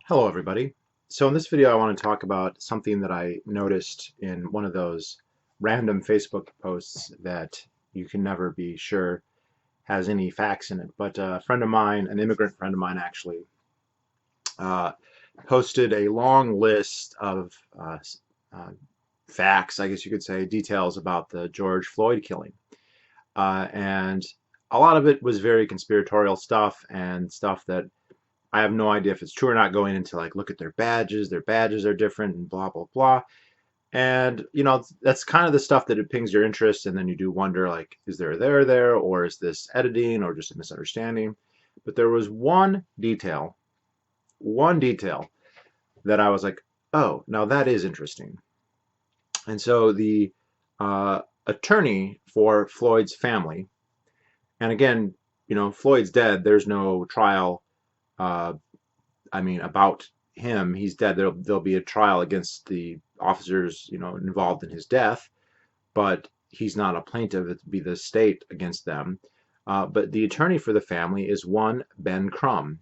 Hello everybody. So in this video I want to talk about something that I noticed in one of those random Facebook posts that you can never be sure has any facts in it. But a friend of mine, an immigrant friend of mine actually, uh, posted a long list of uh, facts, I guess you could say, details about the George Floyd killing. And a lot of it was very conspiratorial stuff and stuff that I have no idea if it's true or not, going into like, look at their badges are different and blah, blah, blah. And, you know, that's kind of the stuff that it pings your interest. And then you do wonder, like, is there a there, or is this editing or just a misunderstanding? But there was one detail that I was like, oh, now that is interesting. And so the attorney for Floyd's family, and again, you know, Floyd's dead. There's no trial uh, about him. He's dead. There'll be a trial against the officers, you know, involved in his death, but he's not a plaintiff. It'd be the state against them. But the attorney for the family is one Ben Crumb,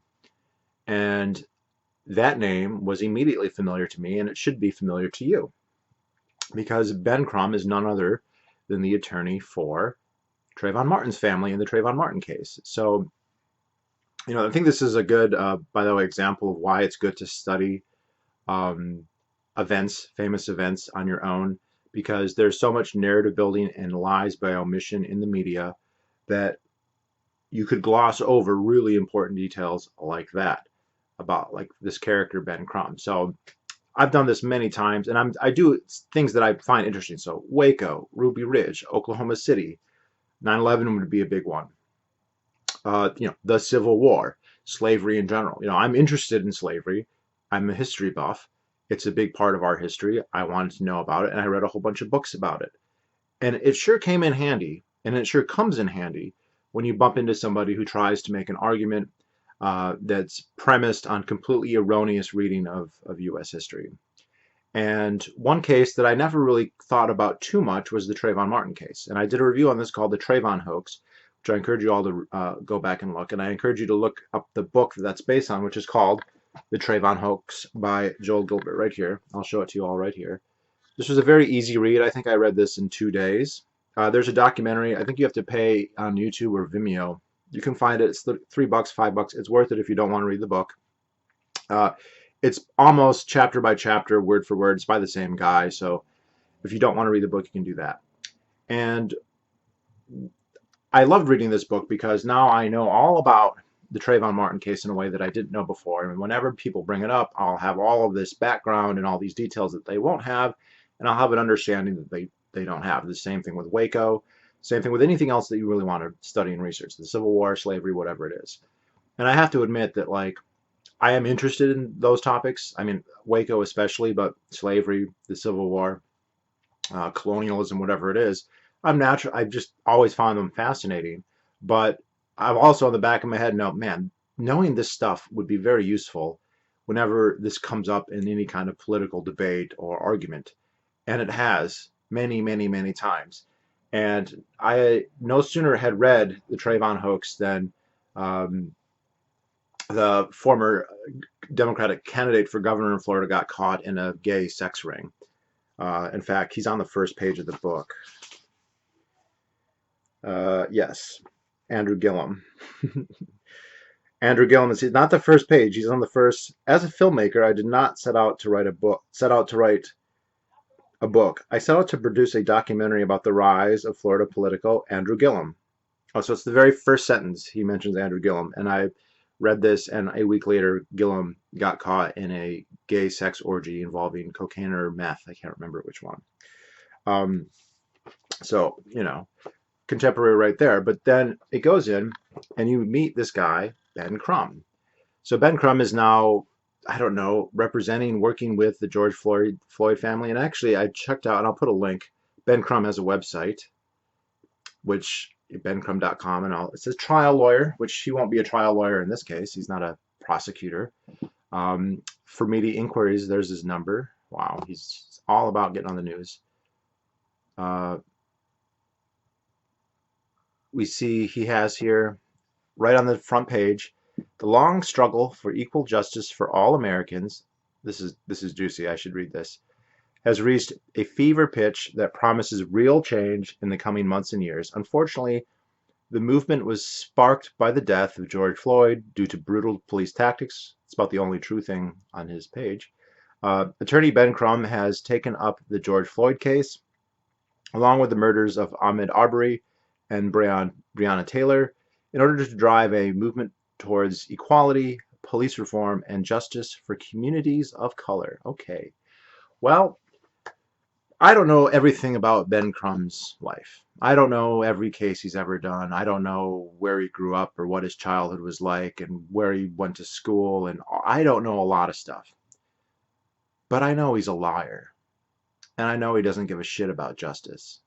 and that name was immediately familiar to me, and it should be familiar to you because Ben Crumb is none other than the attorney for Trayvon Martin's family in the Trayvon Martin case. So, you know, I think this is a good, by the way, example of why it's good to study um, famous events on your own, because there's so much narrative building and lies by omission in the media that you could gloss over really important details like that about like this character Ben Crumb. So I've done this many times, and I do things that I find interesting. So Waco, Ruby Ridge, Oklahoma City, 9/11 would be a big one. You know, the Civil War, slavery in general. You know, I'm interested in slavery. I'm a history buff. It's a big part of our history. I wanted to know about it, and I read a whole bunch of books about it. And it sure came in handy, and it sure comes in handy when you bump into somebody who tries to make an argument that's premised on completely erroneous reading of U.S. history. And one case that I never really thought about too much was the Trayvon Martin case. And I did a review on this called The Trayvon Hoax, which I encourage you all to go back and look. And I encourage you to look up the book that's based on, which is called The Trayvon Hoax by Joel Gilbert, right here. I'll show it to you all right here. This was a very easy read. I think I read this in 2 days. There's a documentary. I think you have to pay on YouTube or Vimeo. You can find it. It's $3, $5. It's worth it if you don't want to read the book. Uh, it's almost chapter by chapter, word for word. It's by the same guy. So if you don't want to read the book, you can do that. And I loved reading this book because now I know all about the Trayvon Martin case in a way that I didn't know before. And whenever people bring it up, I'll have all of this background and all these details that they won't have, and I'll have an understanding that they don't have. The same thing with Waco, same thing with anything else that you really want to study and research, the Civil War, slavery, whatever it is. And I have to admit that, like, I am interested in those topics. I mean, Waco especially, but slavery, the Civil War, colonialism, whatever it is, I've just always found them fascinating. But I've also in the back of my head know, man, knowing this stuff would be very useful whenever this comes up in any kind of political debate or argument. And it has many, many, many times. And I no sooner had read the Trayvon hoax than um, the former Democratic candidate for governor in Florida got caught in a gay sex ring. In fact, he's on the first page of the book. Yes, Andrew Gillum. Andrew Gillum is not the first page. He's on the first. As a filmmaker, I did not set out to write a book. I set out to produce a documentary about the rise of Florida political Andrew Gillum. Oh, so it's the very first sentence he mentions Andrew Gillum, and I read this, and a week later, Gillum got caught in a gay sex orgy involving cocaine or meth. I can't remember which one. Um, so, you know, contemporary right there. But then it goes in, and you meet this guy, Ben Crumb. So Ben Crumb is now, I don't know, working with the George Floyd family. And actually, I checked out, and I'll put a link. Ben Crumb has a website, which bencrumb.com, and it says trial lawyer, which he won't be a trial lawyer in this case. He's not a prosecutor. For media inquiries, there's his number. Wow, he's all about getting on the news. We see he has here, right on the front page, The long struggle for equal justice for all Americans, this is juicy, I should read this, has reached a fever pitch that promises real change in the coming months and years. Unfortunately, the movement was sparked by the death of George Floyd due to brutal police tactics. It's about the only true thing on his page. Attorney Ben Crumb has taken up the George Floyd case, along with the murders of Ahmaud Arbery and Breonna Taylor, in order to drive a movement towards equality, police reform, and justice for communities of color. Okay. Well, I don't know everything about Ben Crumb's life. I don't know every case he's ever done. I don't know where he grew up or what his childhood was like and where he went to school. And I don't know a lot of stuff. But I know he's a liar. And I know he doesn't give a shit about justice.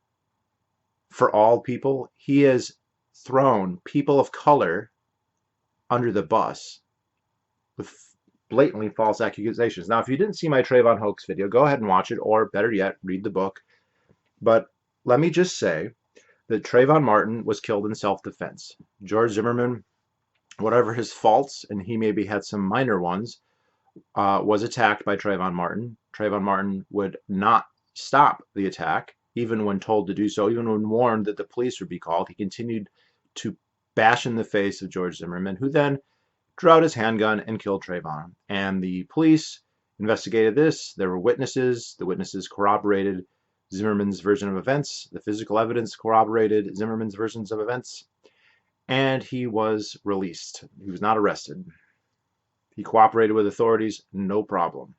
For all people, he has thrown people of color under the bus with blatantly false accusations. Now, if you didn't see my Trayvon hoax video, go ahead and watch it, or better yet, read the book. But let me just say that Trayvon Martin was killed in self-defense. George Zimmerman, whatever his faults, and he maybe had some minor ones, was attacked by Trayvon Martin. Trayvon Martin would not stop the attack, even when told to do so, even when warned that the police would be called. He continued to bash in the face of George Zimmerman, who then drew out his handgun and killed Trayvon. And the police investigated this. There were witnesses. The witnesses corroborated Zimmerman's version of events. The physical evidence corroborated Zimmerman's versions of events. And he was released. He was not arrested. He cooperated with authorities, no problem.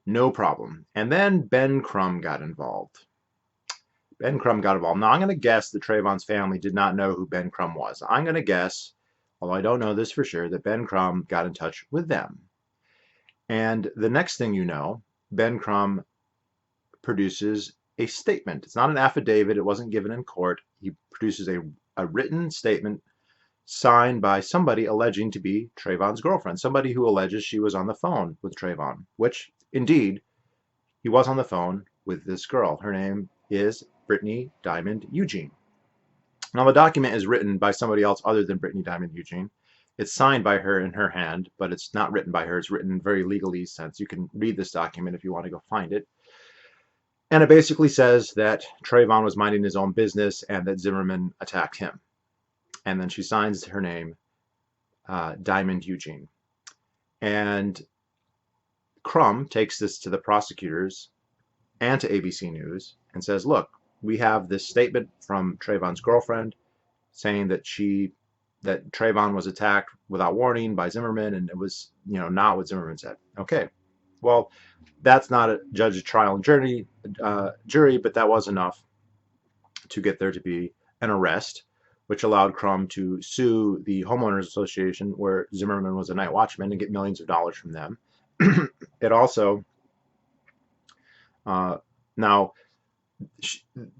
No problem. And then Ben Crumb got involved. Ben Crumb got involved. Now, I'm going to guess that Trayvon's family did not know who Ben Crumb was. I'm going to guess, although I don't know this for sure, that Ben Crumb got in touch with them. And the next thing you know, Ben Crumb produces a statement. It's not an affidavit. It wasn't given in court. He produces a written statement signed by somebody alleging to be Trayvon's girlfriend, somebody who alleges she was on the phone with Trayvon, which indeed he was on the phone with this girl. Her name is Brittany Diamond Eugene. Now, the document is written by somebody else other than Brittany Diamond Eugene. It's signed by her in her hand, but it's not written by her. It's written in very legalese sense. You can read this document if you want to go find it. And it basically says that Trayvon was minding his own business and that Zimmerman attacked him. And then she signs her name, Diamond Eugene. And Crumb takes this to the prosecutors and to ABC News and says, look, we have this statement from Trayvon's girlfriend saying that Trayvon was attacked without warning by Zimmerman, and it was, not what Zimmerman said. Okay, well, that's not a judge's trial and jury, but that was enough to get there to be an arrest, which allowed Crumb to sue the Homeowners Association, where Zimmerman was a night watchman, and get millions of dollars from them. It also, now,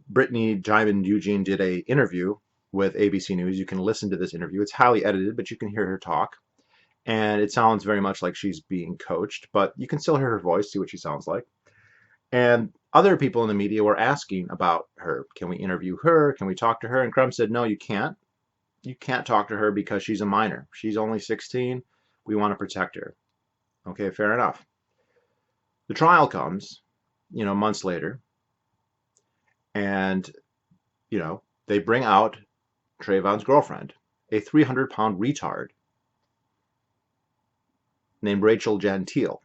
Brittany Diamond Eugene did an interview with ABC News. You can listen to this interview. It's highly edited, but you can hear her talk. And it sounds very much like she's being coached, but you can still hear her voice, see what she sounds like. And other people in the media were asking about her. Can we interview her? Can we talk to her? And Crumb said, no, you can't. You can't talk to her because she's a minor. She's only 16. We want to protect her. Okay, fair enough. The trial comes, months later. And, they bring out Trayvon's girlfriend, a 300-pound retard named Rachel Gentile.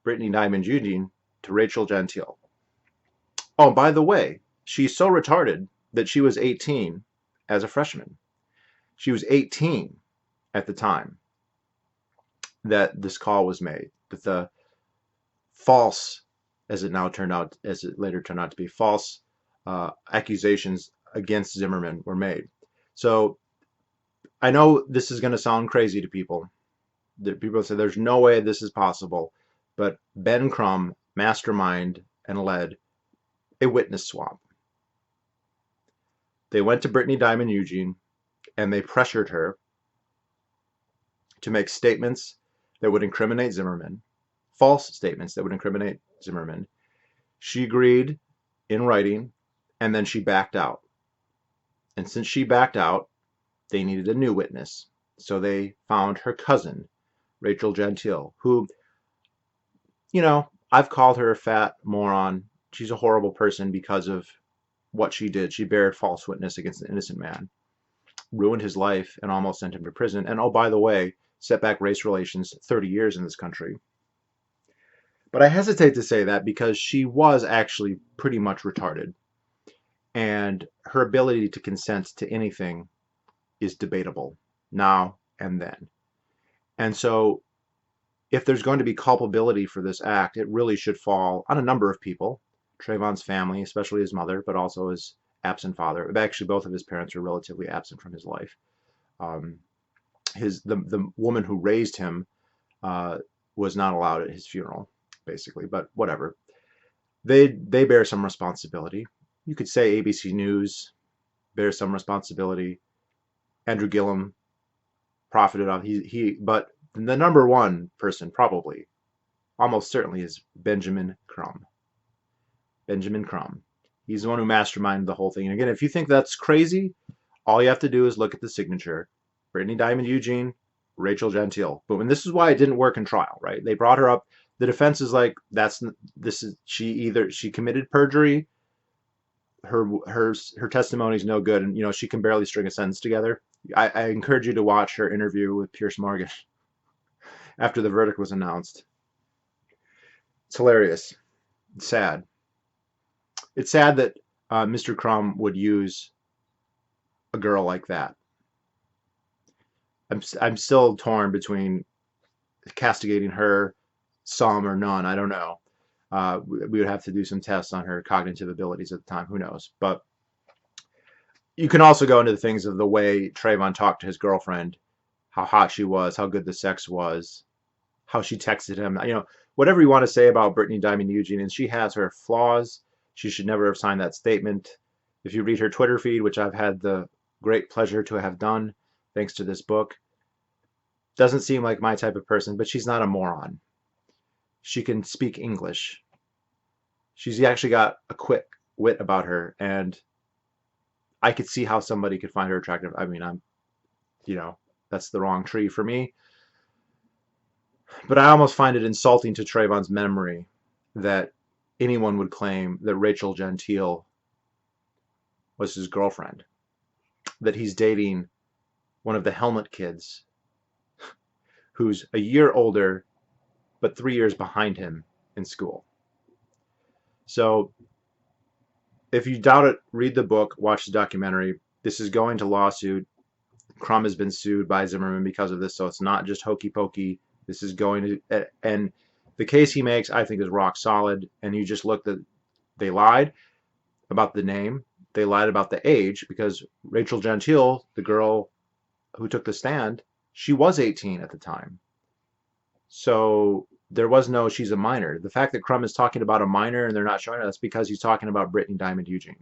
Brittany Diamond Eugene to Rachel Gentile. Oh, by the way, she's so retarded that she was 18 as a freshman. She was 18 at the time that this call was made, that the false, as it later turned out to be, false accusations against Zimmerman were made. So I know this is going to sound crazy to people. People say there's no way this is possible, but Ben Crumb masterminded and led a witness swap. They went to Brittany Diamond Eugene and they pressured her to make statements that would incriminate Zimmerman, false statements that would incriminate Zimmerman. She agreed in writing, and then she backed out. And since she backed out, they needed a new witness. So they found her cousin, Rachel Gentile, who, I've called her a fat moron. She's a horrible person because of what she did. She bared false witness against an innocent man, ruined his life, and almost sent him to prison. And oh, by the way, set back race relations 30 years in this country. But I hesitate to say that because she was actually pretty much retarded. And her ability to consent to anything is debatable now and then. And so if there's going to be culpability for this act, it really should fall on a number of people. Trayvon's family, especially his mother, but also his absent father. Actually, both of his parents are relatively absent from his life. The woman who raised him was not allowed at his funeral, basically. But whatever, they bear some responsibility. You could say ABC News bears some responsibility. Andrew Gillum profited off but the number one person probably, almost certainly, is Benjamin Crumb. Benjamin Crumb. He's the one who masterminded the whole thing. And again, if you think that's crazy, all you have to do is look at the signature. Brittany Diamond Eugene, Rachel Gentile. Boom. And this is why it didn't work in trial, right? They brought her up. The defense is like, she committed perjury. Her testimony is no good, and she can barely string a sentence together. I encourage you to watch her interview with Piers Morgan after the verdict was announced. It's hilarious. It's sad. It's sad that Mr. Crumb would use a girl like that. I'm still torn between castigating her, some or none. I don't know. We would have to do some tests on her cognitive abilities at the time. Who knows? But you can also go into the things of the way Trayvon talked to his girlfriend, how hot she was, how good the sex was, how she texted him. Whatever you want to say about Brittany Diamond Eugene, and she has her flaws. She should never have signed that statement. If you read her Twitter feed, which I've had the great pleasure to have done thanks to this book, doesn't seem like my type of person, but she's not a moron. She can speak English. She's actually got a quick wit about her, and I could see how somebody could find her attractive. I mean, that's the wrong tree for me. But I almost find it insulting to Trayvon's memory that anyone would claim that Rachel Gentile was his girlfriend, that he's dating one of the Helmet kids who's a year older but 3 years behind him in school. So if you doubt it, read the book, watch the documentary. This is going to lawsuit. Crumb has been sued by Zimmerman because of this, so it's not just hokey pokey. This is going to, and the case he makes, I think, is rock solid. And you just look that they lied about the name. They lied about the age, because Rachel Gentile, the girl who took the stand, she was 18 at the time. So there was no, she's a minor. The fact that Crumb is talking about a minor and they're not showing it, that's because he's talking about Brittany Diamond Eugene.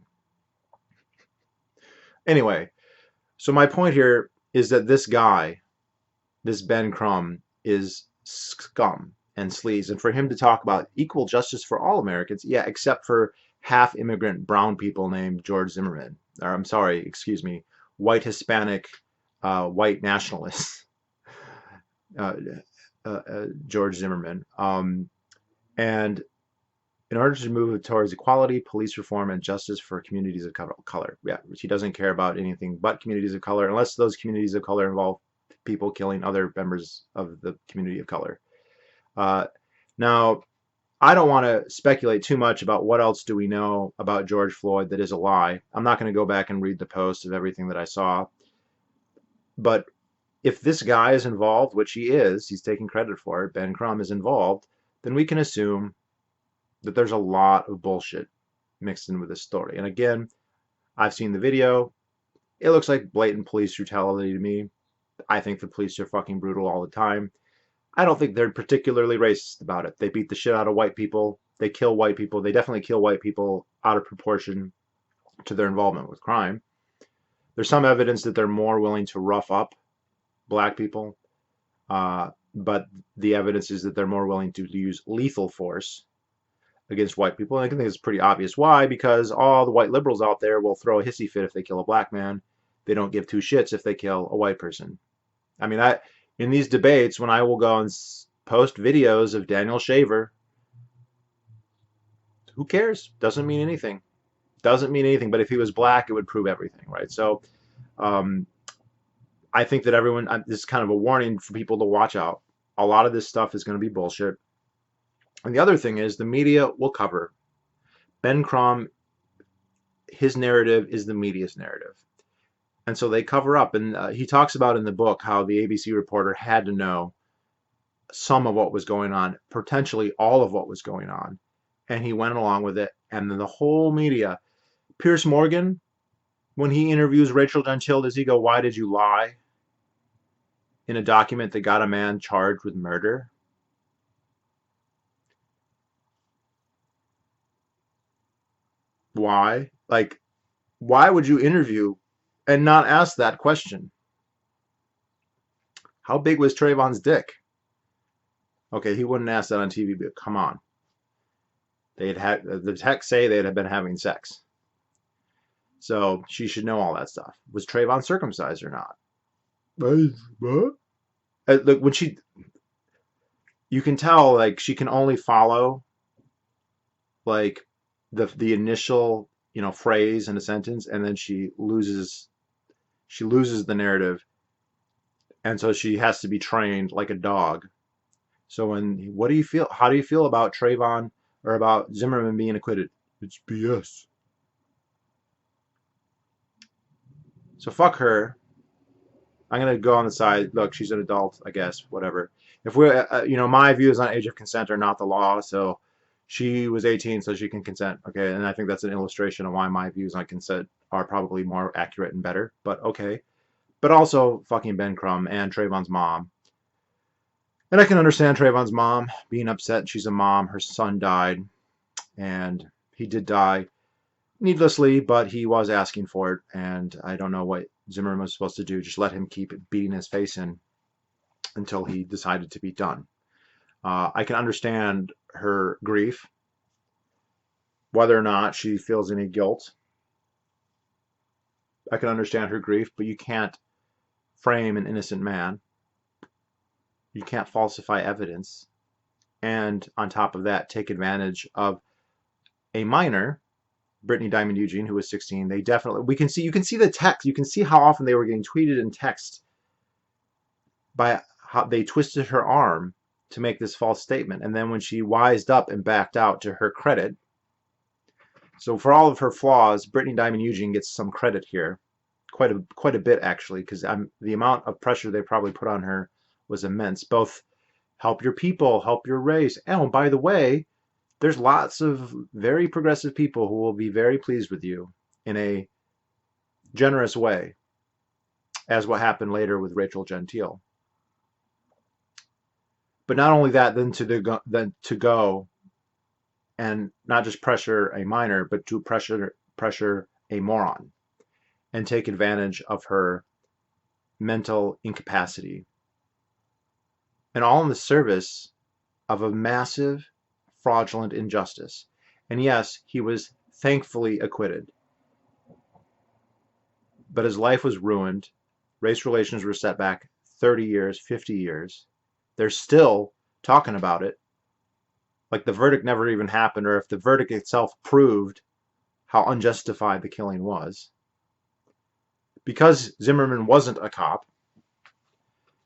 Anyway, so my point here is that this guy, this Ben Crumb, is scum and sleaze. And for him to talk about equal justice for all Americans, yeah, except for half-immigrant brown people named George Zimmerman. Or I'm sorry, excuse me, white Hispanic, white nationalists. George Zimmerman. And in order to move towards equality, police reform, and justice for communities of color. Yeah, he doesn't care about anything but communities of color, unless those communities of color involve people killing other members of the community of color. Now, I don't want to speculate too much about what else do we know about George Floyd that is a lie. I'm not going to go back and read the posts of everything that I saw. But if this guy is involved, which he is, he's taking credit for it, Ben Crumb is involved, then we can assume that there's a lot of bullshit mixed in with this story. And again, I've seen the video. It looks like blatant police brutality to me. I think the police are fucking brutal all the time. I don't think they're particularly racist about it. They beat the shit out of white people. They kill white people. They definitely kill white people out of proportion to their involvement with crime. There's some evidence that they're more willing to rough up black people, but the evidence is that they're more willing to use lethal force against white people. And I think it's pretty obvious why, because all the white liberals out there will throw a hissy fit if they kill a black man. they don't give two shits if they kill a white person. I mean, in these debates, when I will go and post videos of Daniel Shaver, who cares? Doesn't mean anything. Doesn't mean anything. But if he was black, it would prove everything, right? So um, I think that everyone, this is kind of a warning for people to watch out. A lot of this stuff is going to be bullshit. And the other thing is the media will cover. Ben Crumb, his narrative is the media's narrative. And so they cover up. And he talks about in the book how the ABC reporter had to know some of what was going on, potentially all of what was going on. And he went along with it. And then the whole media, Piers Morgan, when he interviews Rachel Gentile, does he go, "Why did you lie in a document that got a man charged with murder?" Why? Like, why would you interview and not ask that question? How big was Trayvon's dick? Okay, he wouldn't ask that on TV, but come on. They'd had the texts say they'd have been having sex. So she should know all that stuff. Was Trayvon circumcised or not? What? Look, when you can tell, like, she can only follow, like, the initial, phrase in a sentence, and then she loses the narrative, and so she has to be trained like a dog. So what do you feel? How do you feel about Trayvon or about Zimmerman being acquitted? It's BS. So fuck her. I'm gonna go on the side. Look, she's an adult, I guess. Whatever. If we're, my views on age of consent are not the law. So she was 18, so she can consent. Okay, and I think that's an illustration of why my views on consent are probably more accurate and better. But okay. But also fucking Ben Crumb and Trayvon's mom. And I can understand Trayvon's mom being upset. She's a mom. Her son died, and he did die needlessly, but he was asking for it, and I don't know what Zimmerman was supposed to do. Just let him keep beating his face in until he decided to be done. I can understand her grief, whether or not she feels any guilt. I can understand her grief, but you can't frame an innocent man. You can't falsify evidence. And on top of that, take advantage of a minor, Brittany Diamond Eugene, who was 16. They definitely, you can see the text. You can see how often they were getting tweeted in text by how they twisted her arm to make this false statement. And then when she wised up and backed out, to her credit. So for all of her flaws, Brittany Diamond Eugene gets some credit here. Quite a bit, actually, because the amount of pressure they probably put on her was immense. Both help your people, help your race. And by the way, there's lots of very progressive people who will be very pleased with you in a generous way, as what happened later with Rachel Gentile. But not only that, then to go and not just pressure a minor, but to pressure a moron and take advantage of her mental incapacity. And all in the service of a massive, fraudulent injustice. And yes, he was thankfully acquitted. But his life was ruined. Race relations were set back 30 years, 50 years. They're still talking about it. Like the verdict never even happened, or if the verdict itself proved how unjustified the killing was. Because Zimmerman wasn't a cop,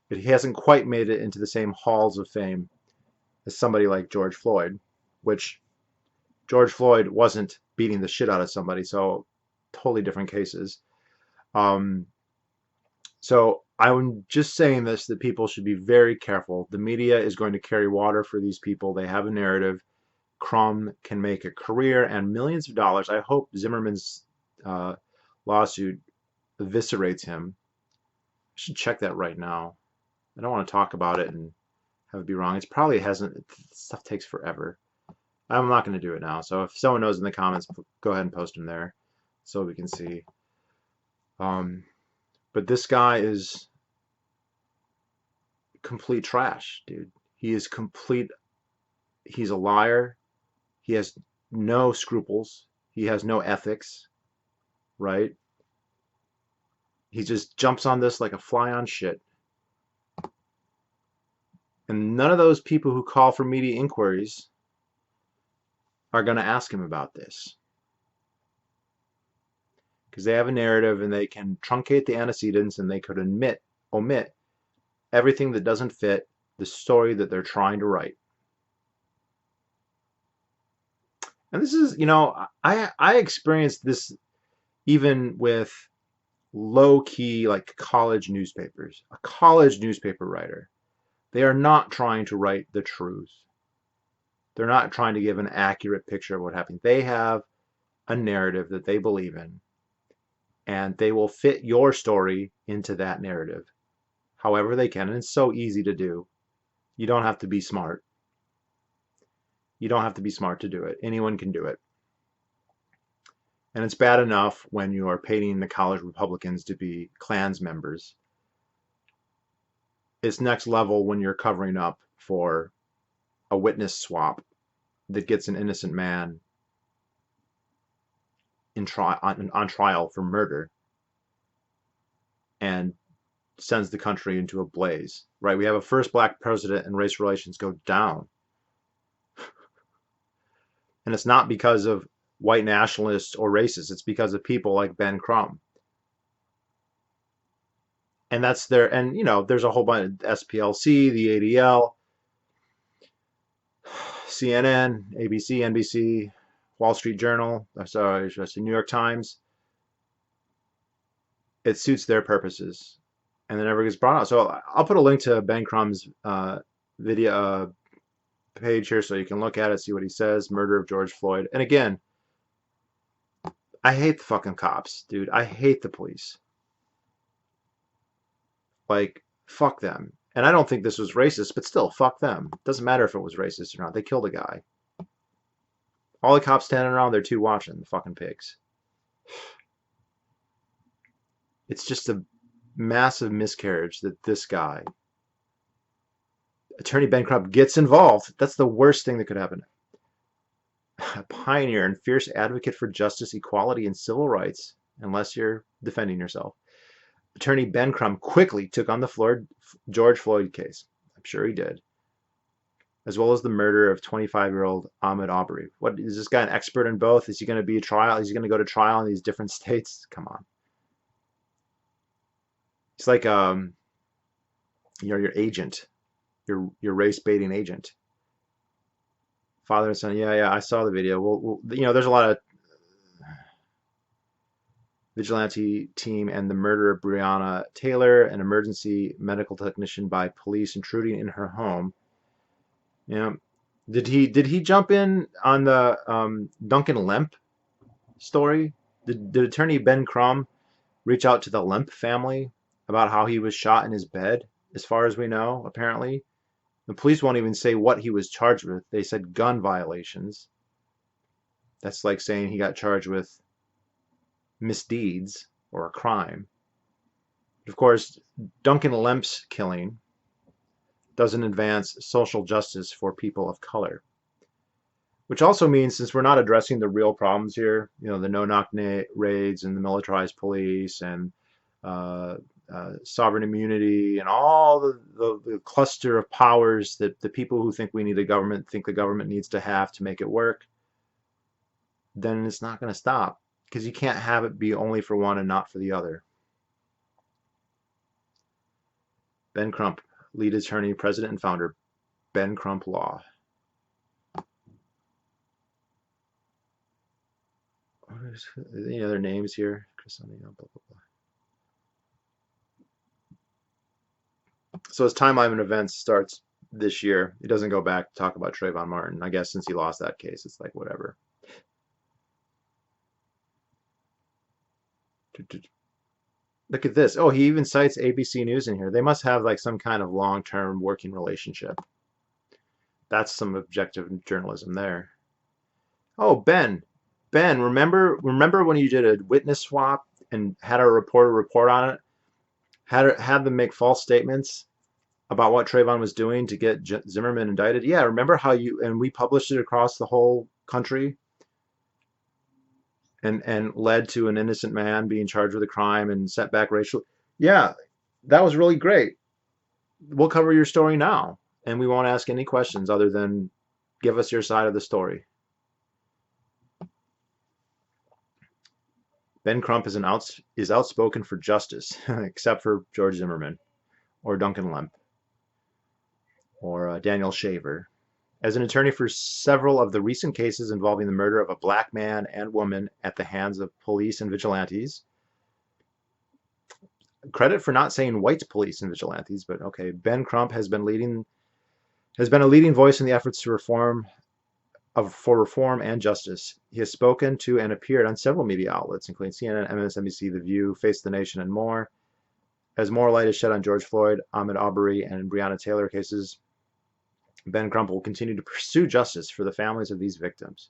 he hasn't quite made it into the same halls of fame as somebody like George Floyd, which George Floyd wasn't beating the shit out of somebody, so totally different cases. So I'm just saying this, that people should be very careful. The media is going to carry water for these people. They have a narrative. Crumb can make a career and millions of dollars. I hope Zimmerman's lawsuit eviscerates him. I should check that right now. I don't want to talk about it and have it be wrong. It's probably hasn't. Stuff takes forever. I'm not going to do it now. So if someone knows in the comments, go ahead and post them there so we can see. But this guy is complete trash, dude. He is complete. He's a liar. He has no scruples. He has no ethics, right? He just jumps on this like a fly on shit. And none of those people who call for media inquiries are going to ask him about this. Because they have a narrative and they can truncate the antecedents and they could omit everything that doesn't fit the story that they're trying to write. And this is, I experienced this even with low-key like college newspapers. A college newspaper writer, they are not trying to write the truth. They're not trying to give an accurate picture of what happened. They have a narrative that they believe in, and they will fit your story into that narrative however they can. And it's so easy to do. You don't have to be smart. You don't have to be smart to do it. Anyone can do it. And it's bad enough when you are painting the college Republicans to be Klans members. It's next level when you're covering up for a witness swap that gets an innocent man on trial for murder and sends the country into a blaze. Right? We have a first black president and race relations go down. And it's not because of white nationalists or racists. It's because of people like Ben Crumb. And that's their, and there's a whole bunch of SPLC, the ADL, CNN, ABC, NBC, Wall Street Journal, sorry, New York Times. It suits their purposes, and it never gets brought out. So I'll put a link to Ben Crumb's video page here so you can look at it, see what he says. Murder of George Floyd. And again, I hate the fucking cops, dude. I hate the police. Like, fuck them. And I don't think this was racist, but still, fuck them. Doesn't matter if it was racist or not. They killed a guy. All the cops standing around there too watching, the fucking pigs. It's just a massive miscarriage that this guy, Attorney Ben Crumb, gets involved. That's the worst thing that could happen. A pioneer and fierce advocate for justice, equality, and civil rights, unless you're defending yourself. Attorney Ben Crumb quickly took on the George Floyd case. I'm sure he did. As well as the murder of 25-year-old Ahmaud Arbery. What, is this guy an expert in both? Is he going to be a trial? Is he going to go to trial in these different states? Come on. It's like your agent, your race baiting agent. Father and son. Yeah, I saw the video. Well, there's a lot of vigilante team and the murder of Breonna Taylor, an emergency medical technician by police intruding in her home. Did he jump in on the Duncan Lemp story? Did Attorney Ben Crumb reach out to the Lemp family about how he was shot in his bed? As far as we know, apparently. The police won't even say what he was charged with. They said gun violations. That's like saying he got charged with misdeeds or a crime. Of course, Duncan Lemp's killing doesn't advance social justice for people of color. Which also means, since we're not addressing the real problems here, the no-knock raids and the militarized police and sovereign immunity and all the cluster of powers that the people who think we need a government think the government needs to have to make it work, then it's not going to stop, because you can't have it be only for one and not for the other. Ben Crumb, lead attorney, president, and founder, Ben Crumb Law. Any other names here? Blah, blah, blah. So his timeline of events starts this year. He doesn't go back to talk about Trayvon Martin. I guess since he lost that case, it's like whatever. Look at this. Oh, he even cites ABC News in here. They must have like some kind of long-term working relationship. That's some objective journalism there. Oh, Ben, remember when you did a witness swap and had a reporter report on it? Had them make false statements about what Trayvon was doing to get Zimmerman indicted? Yeah, remember how and we published it across the whole country? and led to an innocent man being charged with a crime and set back racial. Yeah, that was really great. We'll cover your story now, and we won't ask any questions other than give us your side of the story. Ben Crump is outspoken for justice, except for George Zimmerman or Duncan Lemp or Daniel Shaver. As an attorney for several of the recent cases involving the murder of a black man and woman at the hands of police and vigilantes, credit for not saying white police and vigilantes, but okay, Ben Crump has been a leading voice in the efforts to for reform and justice. He has spoken to and appeared on several media outlets, including CNN, MSNBC, The View, Face the Nation, and more. As more light is shed on George Floyd, Ahmaud Arbery, and Breonna Taylor cases, Ben Crump will continue to pursue justice for the families of these victims.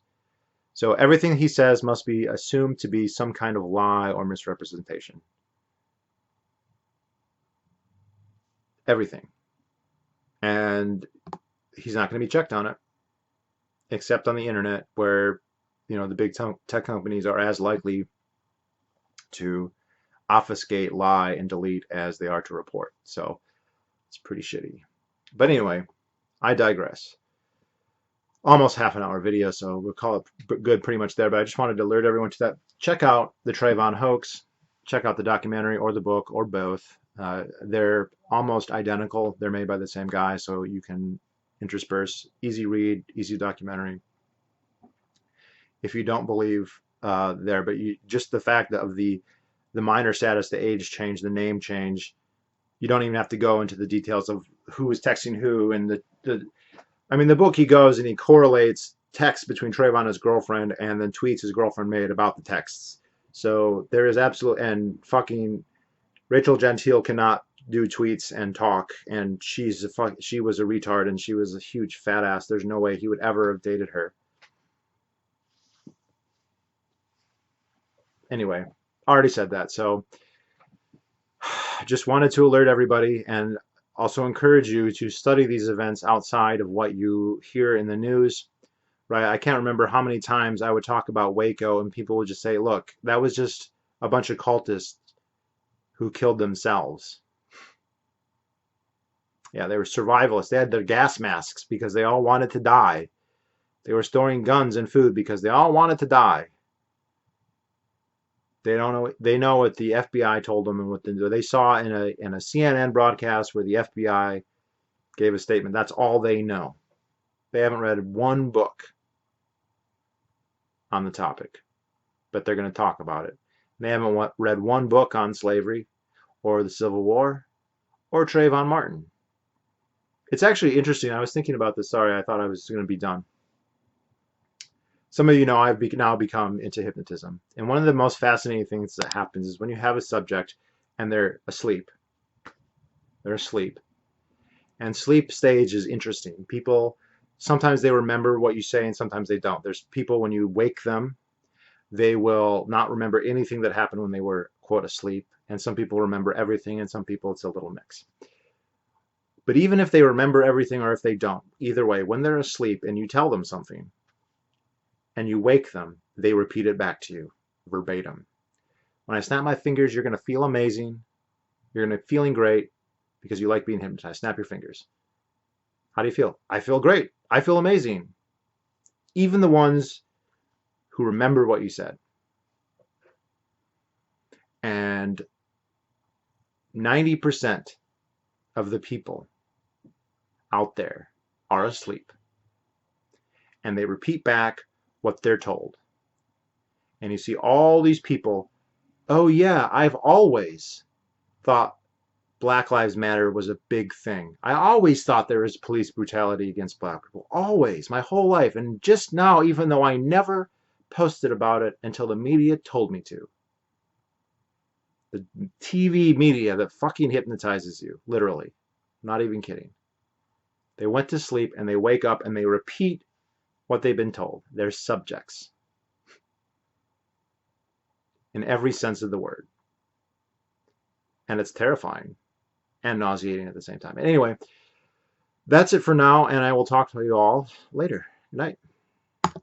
So everything he says must be assumed to be some kind of lie or misrepresentation. Everything. And he's not going to be checked on it, except on the internet, where the big tech companies are as likely to obfuscate, lie, and delete as they are to report. So it's pretty shitty. But anyway, I digress. Almost half an hour video, so we'll call it good pretty much there. But I just wanted to alert everyone to that. Check out the Trayvon hoax. Check out the documentary or the book or both. They're almost identical. They're made by the same guy, so you can intersperse. Easy read, easy documentary. If you don't believe but just the fact of the minor status, the age change, the name change, you don't even have to go into the details of who was texting who. And the book, he goes and he correlates texts between Trayvon and his girlfriend and then tweets his girlfriend made about the texts. So there is and fucking Rachel Gentile cannot do tweets and talk, and she was a retard and she was a huge fat ass. There's no way he would ever have dated her. Anyway, I already said that. So just wanted to alert everybody and also encourage you to study these events outside of what you hear in the news, right? I can't remember how many times I would talk about Waco and people would just say, look, that was just a bunch of cultists who killed themselves. Yeah, they were survivalists. They had their gas masks because they all wanted to die. They were storing guns and food because they all wanted to die. They don't know. They know what the FBI told them and what they saw in a CNN broadcast where the FBI gave a statement. That's all they know. They haven't read one book on the topic, but they're going to talk about it. They haven't read one book on slavery or the Civil War or Trayvon Martin. It's actually interesting. I was thinking about this. Sorry, I thought I was going to be done. Some of you know I've now become into hypnotism. And one of the most fascinating things that happens is when you have a subject and they're asleep. They're asleep. And sleep stage is interesting. People, sometimes they remember what you say and sometimes they don't. There's people, when you wake them, they will not remember anything that happened when they were, quote, asleep. And some people remember everything, and some people it's a little mix. But even if they remember everything or if they don't, either way, when they're asleep and you tell them something and you wake them, they repeat it back to you verbatim. When I snap my fingers, you're going to feel amazing. You're going to feeling great because you like being hypnotized. Snap your fingers. How do you feel? I feel great. I feel amazing. Even the ones who remember what you said. And 90% of the people out there are asleep. And they repeat back what they're told. And you see all these people, oh yeah, I've always thought Black Lives Matter was a big thing. I always thought there was police brutality against black people. Always, my whole life. And just now, even though I never posted about it until the media told me to. The TV media that fucking hypnotizes you, literally. Not even kidding. They went to sleep and they wake up and they repeat what they've been told. They're subjects. In every sense of the word. And it's terrifying and nauseating at the same time. Anyway, that's it for now, and I will talk to you all later. Good night.